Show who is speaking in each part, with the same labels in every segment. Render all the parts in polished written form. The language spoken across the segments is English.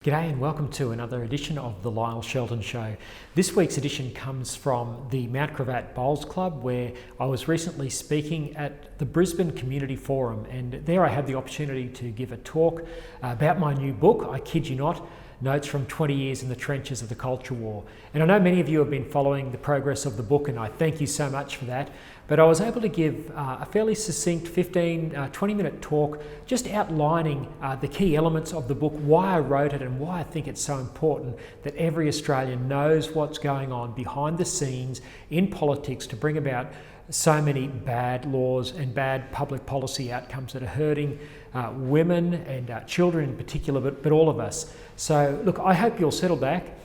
Speaker 1: G'day and welcome to another edition of the Lyle Shelton Show. This week's edition comes from the Mount Gravatt Bowls Club, where I was recently speaking at the Brisbane Community Forum, and there I had the opportunity to give a talk about my new book, I Kid You Not, Notes from 20 Years in the Trenches of the Culture War. And I know many of you have been following the progress of the book, and I thank you so much for that. But I was able to give a fairly succinct 20-minute talk just outlining the key elements of the book, why I wrote it and why I think it's so important that every Australian knows what's going on behind the scenes in politics to bring about so many bad laws and bad public policy outcomes that are hurting women and children in particular, but all of us. So look, I hope you'll settle back.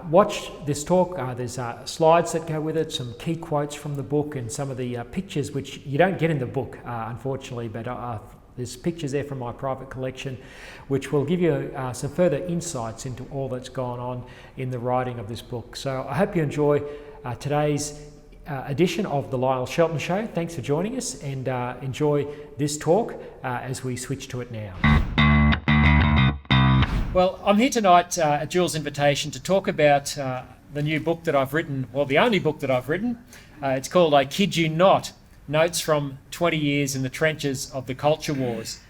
Speaker 1: Watch this talk. There's slides that go with it, some key quotes from the book and some of the pictures which you don't get in the book, unfortunately, but there's pictures there from my private collection which will give you some further insights into all that's gone on in the writing of this book. So I hope you enjoy today's edition of the Lyle Shelton Show. Thanks for joining us, and enjoy this talk as we switch to it now. Well, I'm here tonight at Jules's invitation to talk about the new book that I've written, well, the only book that I've written. It's called I Kid You Not, Notes from 20 Years in the Trenches of the Culture Wars.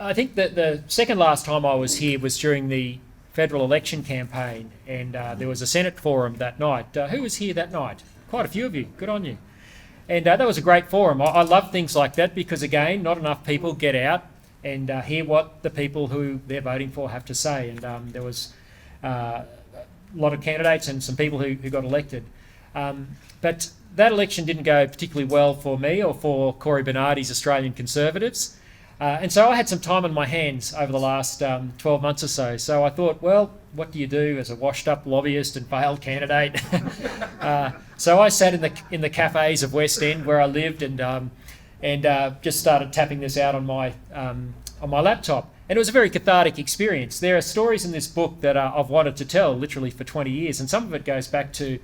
Speaker 1: I think that the second last time I was here was during the federal election campaign, and there was a Senate forum that night. Who was here that night? Quite a few of you. Good on you. And that was a great forum. I love things like that because, again, not enough people get out and hear what the people who they're voting for have to say. And there was a lot of candidates and some people who got elected. But that election didn't go particularly well for me or for Cory Bernardi's Australian Conservatives. And so I had some time on my hands over the last 12 months or so. So I thought, well, what do you do as a washed-up lobbyist and failed candidate? So I sat in the cafes of West End where I lived and just started tapping this out on my laptop. And it was a very cathartic experience. There are stories in this book that I've wanted to tell literally for 20 years, and some of it goes back to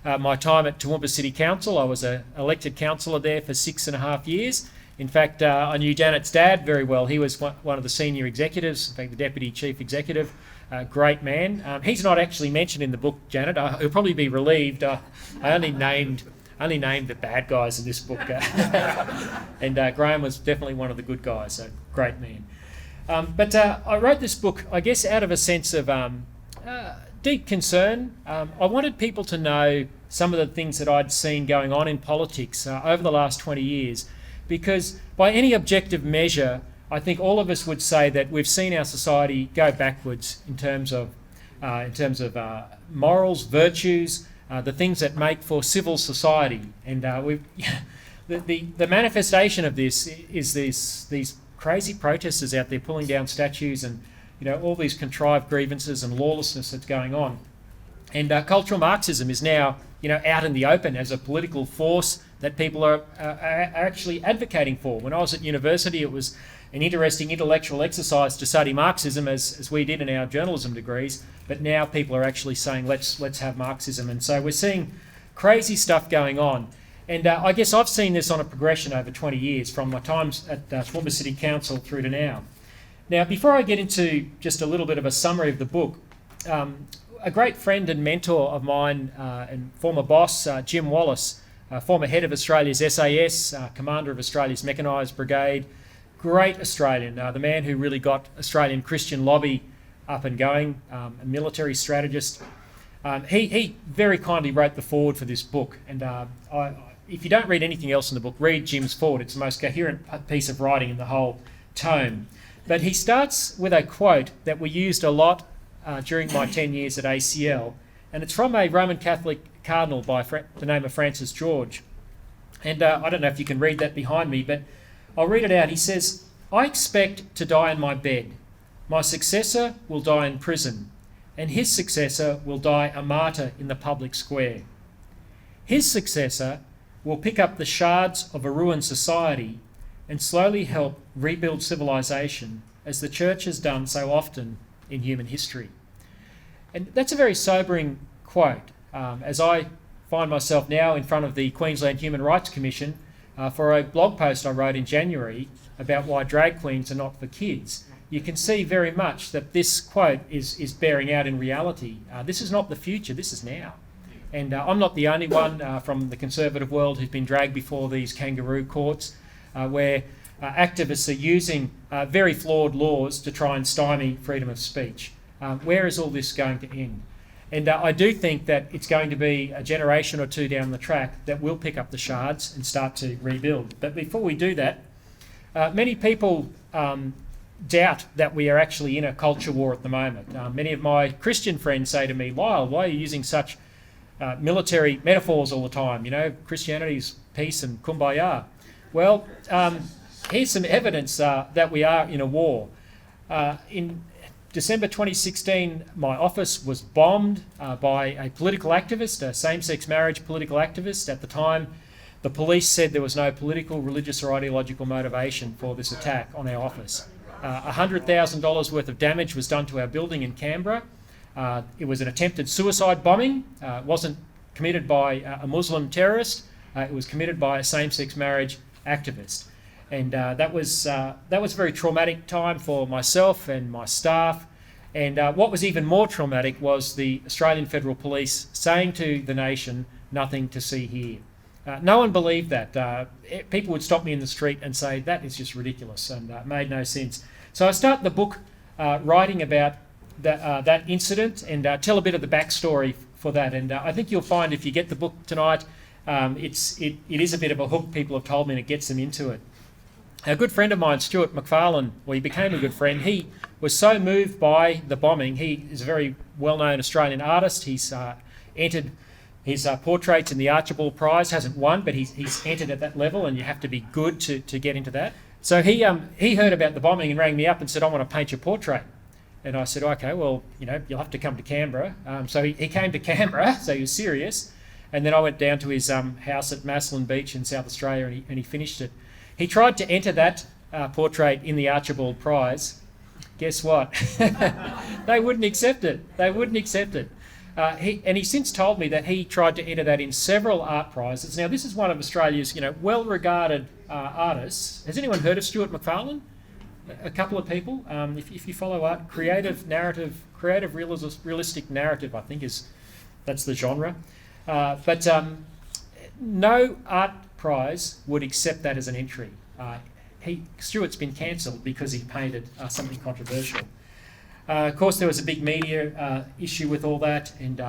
Speaker 1: my time at Toowoomba City Council. I was an elected councillor there for 6.5 years. In fact, I knew Janet's dad very well. He was one of the senior executives, in fact, the deputy chief executive. Great man. He's not actually mentioned in the book, Janet. He'll probably be relieved. I only named the bad guys in this book. And Graham was definitely one of the good guys, so great man. But I wrote this book, I guess, out of a sense of deep concern. I wanted people to know some of the things that I'd seen going on in politics over the last 20 years. Because by any objective measure, I think all of us would say that we've seen our society go backwards in terms of morals, virtues, the things that make for civil society. And the manifestation of this is these crazy protesters out there pulling down statues and all these contrived grievances and lawlessness that's going on. And cultural Marxism is now out in the open as a political force that people are actually advocating for. When I was at university, it was an interesting intellectual exercise to study Marxism as we did in our journalism degrees, but now people are actually saying let's have Marxism. And so we're seeing crazy stuff going on. And I guess I've seen this on a progression over 20 years from my times at Toowoomba City Council through to now. Now, before I get into just a little bit of a summary of the book, a great friend and mentor of mine and former boss, Jim Wallace, former head of Australia's SAS, commander of Australia's Mechanised Brigade, great Australian, the man who really got Australian Christian lobby up and going, a military strategist. He very kindly wrote the foreword for this book, and if you don't read anything else in the book, read Jim's foreword. It's the most coherent piece of writing in the whole tome. But he starts with a quote that we used a lot during my 10 years at ACL, and it's from a Roman Catholic cardinal by the name of Francis George. And I don't know if you can read that behind me, but I'll read it out. He says, "I expect to die in my bed. My successor will die in prison, and his successor will die a martyr in the public square. His successor will pick up the shards of a ruined society and slowly help rebuild civilization, as the church has done so often in human history." And that's a very sobering quote, as I find myself now in front of the Queensland Human Rights Commission for a blog post I wrote in January about why drag queens are not for kids. you can see very much that this quote is bearing out in reality. This is not the future, this is now. And I'm not the only one from the conservative world who's been dragged before these kangaroo courts where activists are using very flawed laws to try and stymie freedom of speech. Where is all this going to end? And I do think that it's going to be a generation or two down the track that will pick up the shards and start to rebuild. But before we do that, many people doubt that we are actually in a culture war at the moment. Many of my Christian friends say to me, Lyle, why are you using such military metaphors all the time? You know, Christianity's peace and kumbaya. Well, here's some evidence that we are in a war. In December 2016, my office was bombed by a political activist, a same-sex marriage political activist. At the time, the police said there was no political, religious or ideological motivation for this attack on our office. $100,000 worth of damage was done to our building in Canberra. It was an attempted suicide bombing. It wasn't committed by a Muslim terrorist. It was committed by a same-sex marriage activist. And that was a very traumatic time for myself and my staff. And what was even more traumatic was the Australian Federal Police saying to the nation, nothing to see here. No one believed that. People would stop me in the street and say, that is just ridiculous, and it made no sense. So I start the book writing about that incident and tell a bit of the backstory for that. And I think you'll find if you get the book tonight, it is a bit of a hook, people have told me, and it gets them into it. A good friend of mine, Stuart Mcfarlane, well, he became a good friend. He was so moved by the bombing. He is a very well-known Australian artist. He's entered his portraits in the Archibald Prize, hasn't won, but he's entered at that level, and you have to be good to get into that. So he heard about the bombing and rang me up and said, I want to paint your portrait. And I said, okay, well, you know, you'll have to come to Canberra. So he came to Canberra, so he was serious. And then I went down to his house at Maslin Beach in South Australia, and he finished it. He tried to enter that portrait in the Archibald Prize. Guess what? They wouldn't accept it. They wouldn't accept it. He since told me that he tried to enter that in several art prizes. Now, this is one of Australia's, well-regarded artists. Has anyone heard of Stuart Mcfarlane? A couple of people. If you follow art, creative realistic narrative, I think that's the genre. But no art prize would accept that as an entry. Stuart's been cancelled because he painted something controversial. Of course, there was a big media issue with all that, and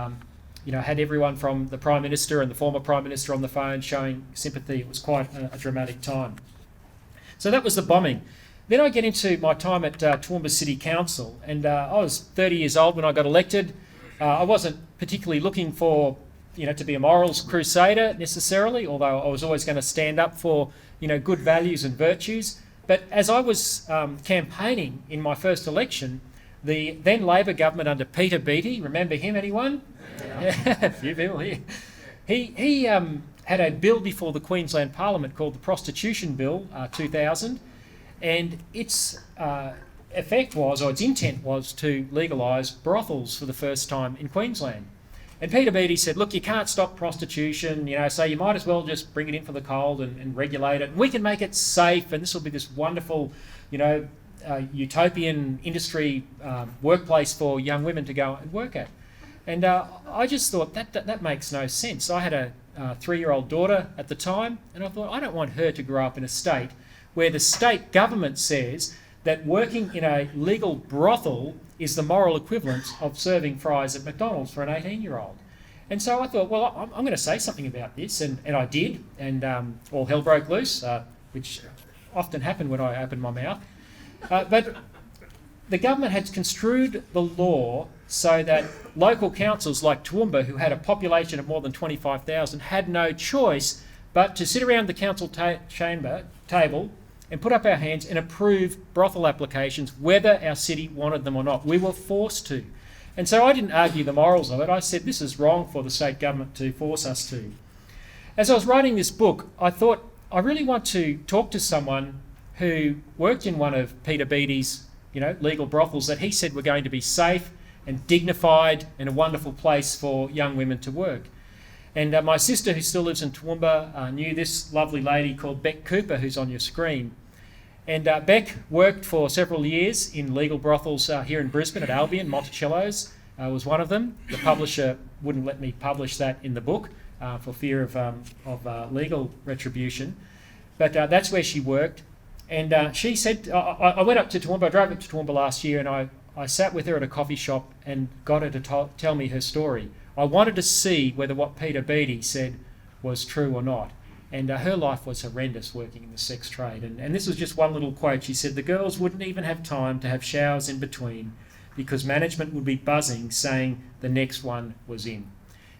Speaker 1: had everyone from the Prime Minister and the former Prime Minister on the phone showing sympathy. It was quite a dramatic time. So that was the bombing. Then I get into my time at Toowoomba City Council, and I was 30 years old when I got elected. I wasn't particularly looking for, to be a morals crusader necessarily, although I was always going to stand up for, good values and virtues. But as I was campaigning in my first election, the then Labor government under Peter Beattie, remember him, anyone? Yeah, a few people here. He had a bill before the Queensland Parliament called the Prostitution Bill 2000, and its its intent was to legalise brothels for the first time in Queensland. And Peter Beattie said, look, you can't stop prostitution, so you might as well just bring it in for the cold and regulate it. And we can make it safe, and this will be this wonderful, utopian industry workplace for young women to go and work at. And I just thought that makes no sense. I had a 3-year-old daughter at the time, and I thought I don't want her to grow up in a state where the state government says that working in a legal brothel is the moral equivalent of serving fries at McDonald's for an 18-year-old. And so I thought, well, I'm going to say something about this, and I did, and all hell broke loose, which often happened when I opened my mouth. But the government had construed the law so that local councils like Toowoomba, who had a population of more than 25,000, had no choice but to sit around the council table and put up our hands and approve brothel applications whether our city wanted them or not. We were forced to. And so I didn't argue the morals of it. I said this is wrong for the state government to force us to. As I was writing this book, I thought I really want to talk to someone who worked in one of Peter Beattie's legal brothels that he said were going to be safe and dignified and a wonderful place for young women to work. And my sister, who still lives in Toowoomba, knew this lovely lady called Beck Cooper, who's on your screen. And Beck worked for several years in legal brothels here in Brisbane at Albion. Monticello's was one of them. The publisher wouldn't let me publish that in the book for fear of legal retribution. But that's where she worked. And she said, I went up to Toowoomba, I drove up to Toowoomba last year, and I sat with her at a coffee shop and got her to tell me her story. I wanted to see whether what Peter Beattie said was true or not. And her life was horrendous working in the sex trade. And this was just one little quote. She said, the girls wouldn't even have time to have showers in between because management would be buzzing saying the next one was in.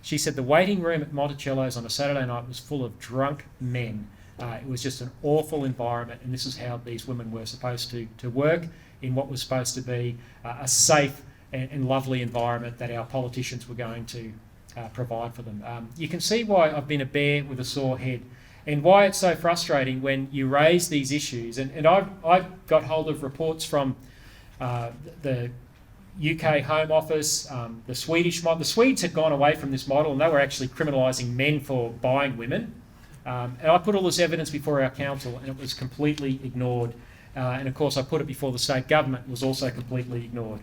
Speaker 1: She said the waiting room at Monticello's on a Saturday night was full of drunk men. It was just an awful environment, and this is how these women were supposed to work in what was supposed to be a safe and lovely environment that our politicians were going to provide for them. You can see why I've been a bear with a sore head and why it's so frustrating when you raise these issues. And I've got hold of reports from the UK Home Office, the Swedish model. The Swedes had gone away from this model and they were actually criminalising men for buying women. And I put all this evidence before our council and it was completely ignored. And of course I put it before the state government, it was also completely ignored.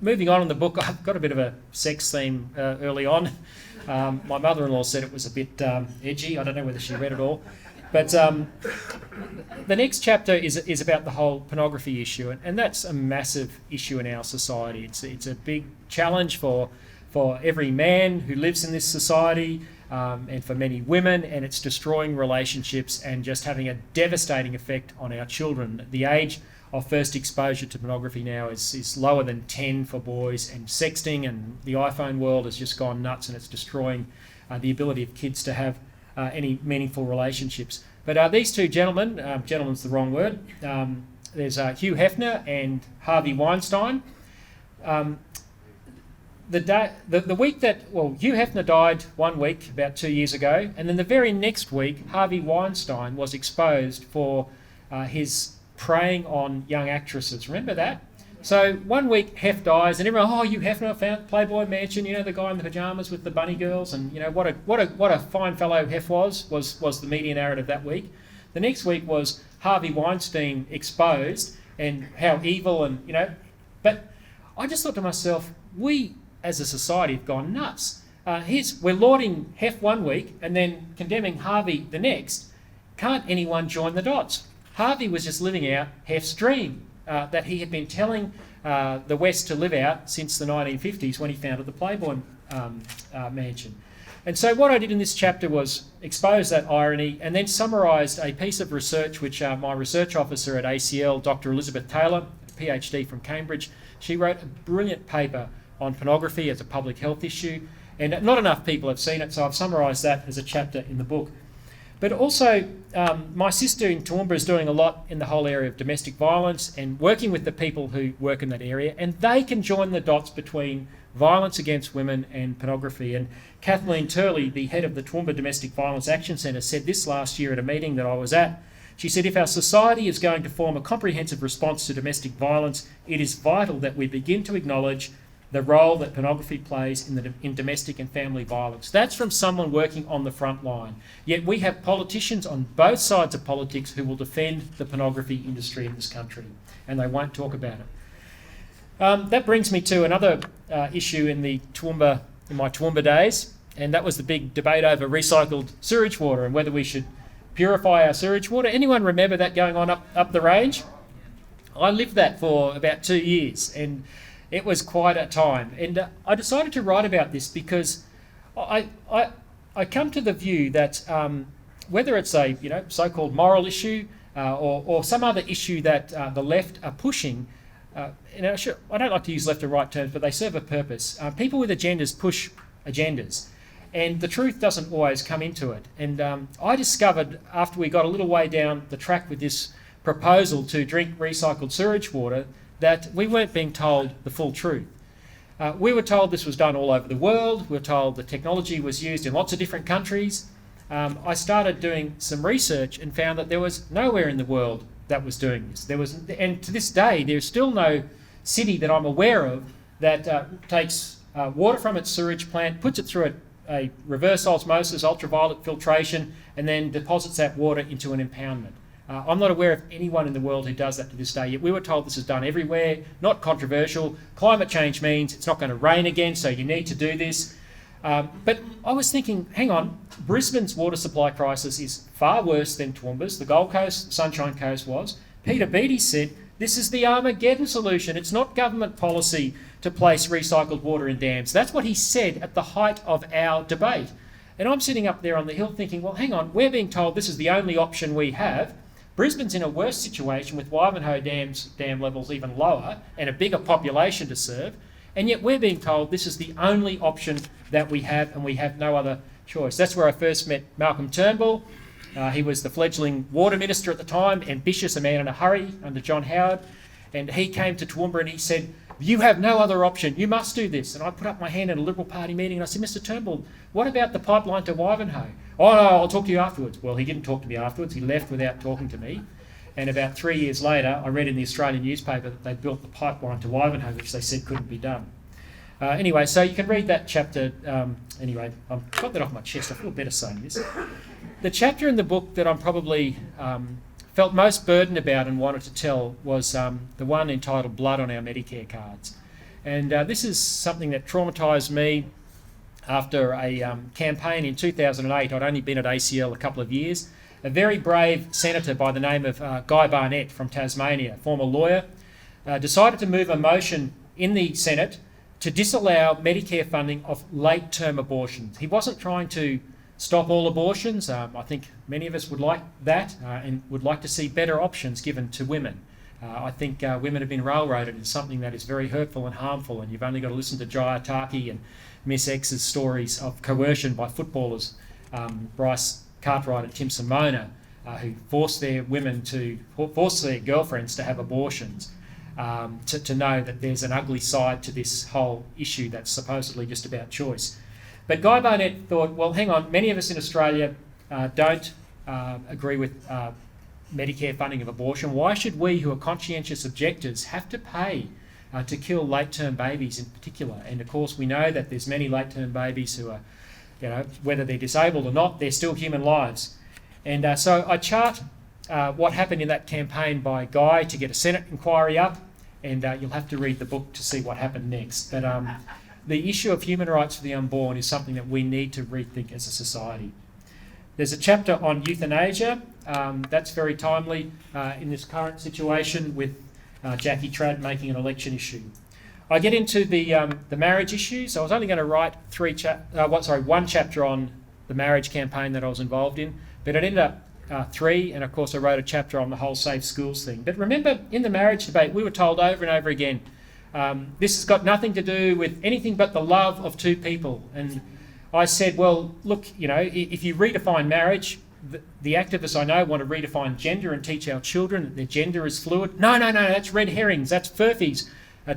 Speaker 1: Moving on in the book, I've got a bit of a sex theme early on. My mother-in-law said it was a bit edgy. I don't know whether she read it all. But the next chapter is about the whole pornography issue, and that's a massive issue in our society. It's a big challenge for every man who lives in this society, and for many women, and it's destroying relationships and just having a devastating effect on our children. The age of first exposure to pornography now is lower than 10 for boys, and sexting and the iPhone world has just gone nuts, and it's destroying the ability of kids to have any meaningful relationships. But these two gentlemen, gentleman's the wrong word, there's Hugh Hefner and Harvey Weinstein. The week that, Hugh Hefner died 1 week, about 2 years ago, and then the very next week, Harvey Weinstein was exposed for his preying on young actresses. Remember that? So 1 week, Hef dies, and everyone, Hugh Hefner found Playboy Mansion, the guy in the pyjamas with the bunny girls, and what a fine fellow Hef was the media narrative that week. The next week was Harvey Weinstein exposed and how evil but I just thought to myself, we as a society have gone nuts. We're lauding Hef 1 week and then condemning Harvey the next. Can't anyone join the dots? Harvey was just living out Hef's dream that he had been telling the West to live out since the 1950s when he founded the Playboy Mansion. And so what I did in this chapter was expose that irony and then summarised a piece of research which my research officer at ACL, Dr. Elizabeth Taylor, a PhD from Cambridge, she wrote a brilliant paper on pornography as a public health issue, and not enough people have seen it, so I've summarised that as a chapter in the book. But also, my sister in Toowoomba is doing a lot in the whole area of domestic violence and working with the people who work in that area, and they can join the dots between violence against women and pornography. And Kathleen Turley, the head of the Toowoomba Domestic Violence Action Centre, said this last year at a meeting that I was at. She said, if our society is going to form a comprehensive response to domestic violence, it is vital that we begin to acknowledge the role that pornography plays in domestic and family violence. That's from someone working on the front line. Yet we have politicians on both sides of politics who will defend the pornography industry in this country, and they won't talk about it. That brings me to another issue in my Toowoomba days, and that was the big debate over recycled sewage water and whether we should purify our sewage water. Anyone remember that going on up the range? I lived that for about 2 years, and it was quite a time. And I decided to write about this because I come to the view that whether it's a so-called moral issue or some other issue that the left are pushing, I don't like to use left and right terms, but they serve a purpose. People with agendas push agendas, and the truth doesn't always come into it. And I discovered after we got a little way down the track with this proposal to drink recycled sewage water that we weren't being told the full truth. We were told this was done all over the world. We were told the technology was used in lots of different countries. I started doing some research and found that there was nowhere in the world that was doing this. And to this day, there's still no city that I'm aware of that takes water from its sewage plant, puts it through a reverse osmosis, ultraviolet filtration, and then deposits that water into an impoundment. I'm not aware of anyone in the world who does that to this day. Yet we were told this is done everywhere, not controversial. Climate change means it's not going to rain again, so you need to do this. But I was thinking, hang on, Brisbane's water supply crisis is far worse than Toowoomba's. The Gold Coast, Sunshine Coast was. Peter Beattie said, this is the Armageddon solution. It's not government policy to place recycled water in dams. That's what he said at the height of our debate. And I'm sitting up there on the hill thinking, well, hang on, we're being told this is the only option we have. Brisbane's in a worse situation with Wivenhoe dam levels even lower and a bigger population to serve. And yet we're being told this is the only option that we have and we have no other choice. That's where I first met Malcolm Turnbull. He was the fledgling water minister at the time, ambitious, a man in a hurry under John Howard. And he came to Toowoomba and he said, you have no other option, you must do this. And I put up my hand at a Liberal Party meeting and I said, Mr Turnbull, what about the pipeline to Wivenhoe? Oh no, I'll talk to you afterwards. Well, he didn't talk to me afterwards, he left without talking to me. And about 3 years later, I read in the Australian newspaper that they built the pipeline to Wivenhoe, which they said couldn't be done. Anyway, so you can read that chapter. Anyway, I've got that off my chest. I feel better saying this. The chapter in the book that I'm probably felt most burdened about and wanted to tell was the one entitled Blood on Our Medicare Cards. And this is something that traumatised me after a campaign in 2008. I'd only been at ACL a couple of years. A very brave senator by the name of Guy Barnett from Tasmania, former lawyer, decided to move a motion in the Senate to disallow Medicare funding of late-term abortions. He wasn't trying to stop all abortions. I think many of us would like that and would like to see better options given to women. I think women have been railroaded into something that is very hurtful and harmful, and you've only got to listen to Jaya Taki and Miss X's stories of coercion by footballers, Bryce Cartwright and Tim Simona, who force their girlfriends to have abortions. To know that there's an ugly side to this whole issue that's supposedly just about choice. But Guy Barnett thought, well, hang on, many of us in Australia don't agree with Medicare funding of abortion. Why should we, who are conscientious objectors, have to pay to kill late-term babies in particular? And of course, we know that there's many late-term babies who are, whether they're disabled or not, they're still human lives. And so I chart what happened in that campaign by Guy to get a Senate inquiry up, and you'll have to read the book to see what happened next. But the issue of human rights for the unborn is something that we need to rethink as a society. There's a chapter on euthanasia. That's very timely in this current situation with Jackie Trad making an election issue. I get into the marriage issue, so I was only going to write one chapter on the marriage campaign that I was involved in, but it ended up 3, and of course I wrote a chapter on the whole safe schools thing. But remember, in the marriage debate, we were told over and over again, this has got nothing to do with anything but the love of two people. And I said, well, look, if you redefine marriage, the activists I know want to redefine gender and teach our children that their gender is fluid. No, that's red herrings, that's furphies.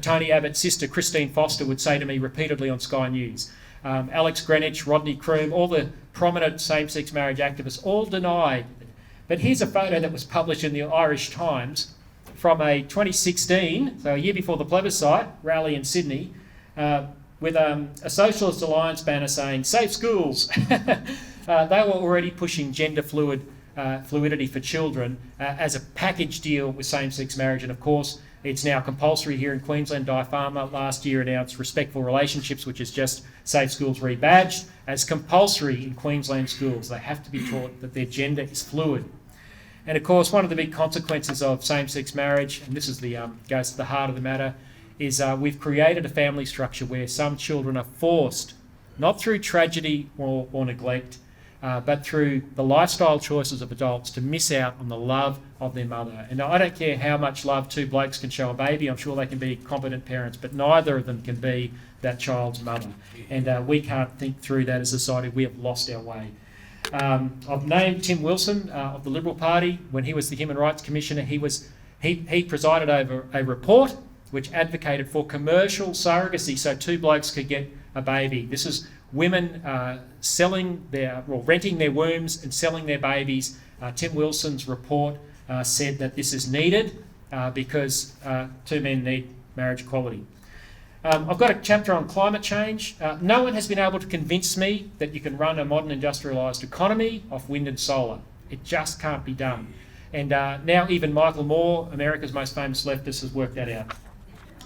Speaker 1: Tony Abbott's sister, Christine Foster, would say to me repeatedly on Sky News. Alex Greenwich, Rodney Croom, all the prominent same-sex marriage activists all denied. But here's a photo that was published in the Irish Times from a 2016, so a year before the plebiscite, rally in Sydney, with a Socialist Alliance banner saying, "Safe schools." They were already pushing gender fluidity for children as a package deal with same-sex marriage. And of course, it's now compulsory here in Queensland. Di Pharma last year announced Respectful Relationships, which is just safe schools rebadged as compulsory in Queensland schools. They have to be taught that their gender is fluid. And of course, one of the big consequences of same-sex marriage, and this is goes to the heart of the matter, is we've created a family structure where some children are forced, not through tragedy or neglect, but through the lifestyle choices of adults, to miss out on the love of their mother. And I don't care how much love two blokes can show a baby. I'm sure they can be competent parents, but neither of them can be that child's mother. And we can't think through that as a society. We have lost our way. I've named Tim Wilson of the Liberal Party. When he was the Human Rights Commissioner, he presided over a report which advocated for commercial surrogacy so two blokes could get a baby. This is women renting their wombs and selling their babies. Tim Wilson's report said that this is needed because two men need marriage equality. I've got a chapter on climate change. No one has been able to convince me that you can run a modern industrialised economy off wind and solar. It just can't be done. And now even Michael Moore, America's most famous leftist, has worked that out.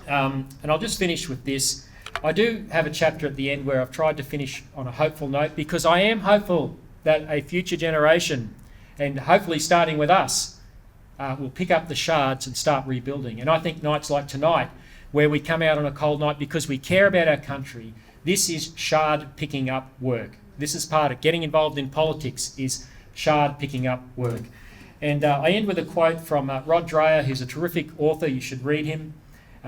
Speaker 1: And I'll just finish with this. I do have a chapter at the end where I've tried to finish on a hopeful note, because I am hopeful that a future generation, and hopefully starting with us, will pick up the shards and start rebuilding. And I think nights like tonight, where we come out on a cold night because we care about our country, this is shard picking up work. This is part of getting involved in politics, is shard picking up work. And I end with a quote from Rod Dreher, who's a terrific author. You should read him.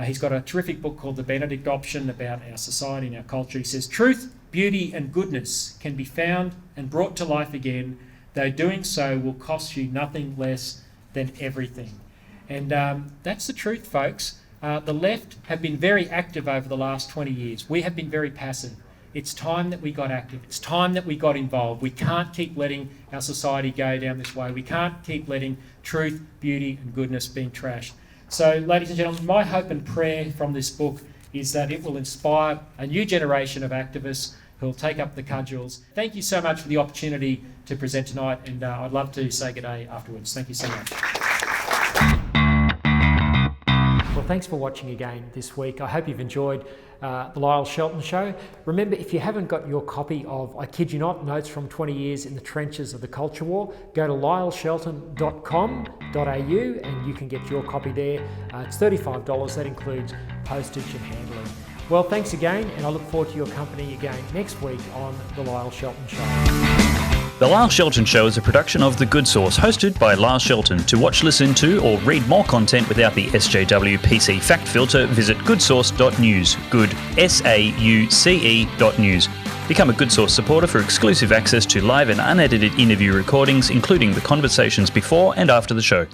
Speaker 1: He's got a terrific book called The Benedict Option about our society and our culture. He says, "Truth, beauty and goodness can be found and brought to life again, though doing so will cost you nothing less than everything." And that's the truth, folks. The left have been very active over the last 20 years. We have been very passive. It's time that we got active. It's time that we got involved. We can't keep letting our society go down this way. We can't keep letting truth, beauty and goodness being trashed. So, ladies and gentlemen, my hope and prayer from this book is that it will inspire a new generation of activists who will take up the cudgels. Thank you so much for the opportunity to present tonight, and I'd love to say good day afterwards. Thank you so much. Well, thanks for watching again this week. I hope you've enjoyed the Lyle Shelton Show. Remember, if you haven't got your copy of, I kid you not, Notes from 20 Years in the Trenches of the Culture War, go to lyleshelton.com.au and you can get your copy there. It's $35. That includes postage and handling. Well, thanks again, and I look forward to your company again next week on the Lyle Shelton Show.
Speaker 2: The Lyle Shelton Show is a production of The Good Source, hosted by Lyle Shelton. To watch, listen to, or read more content without the SJW PC fact filter, visit goodsource.news. Good, SAUCE.news. Become a Good Source supporter for exclusive access to live and unedited interview recordings, including the conversations before and after the show.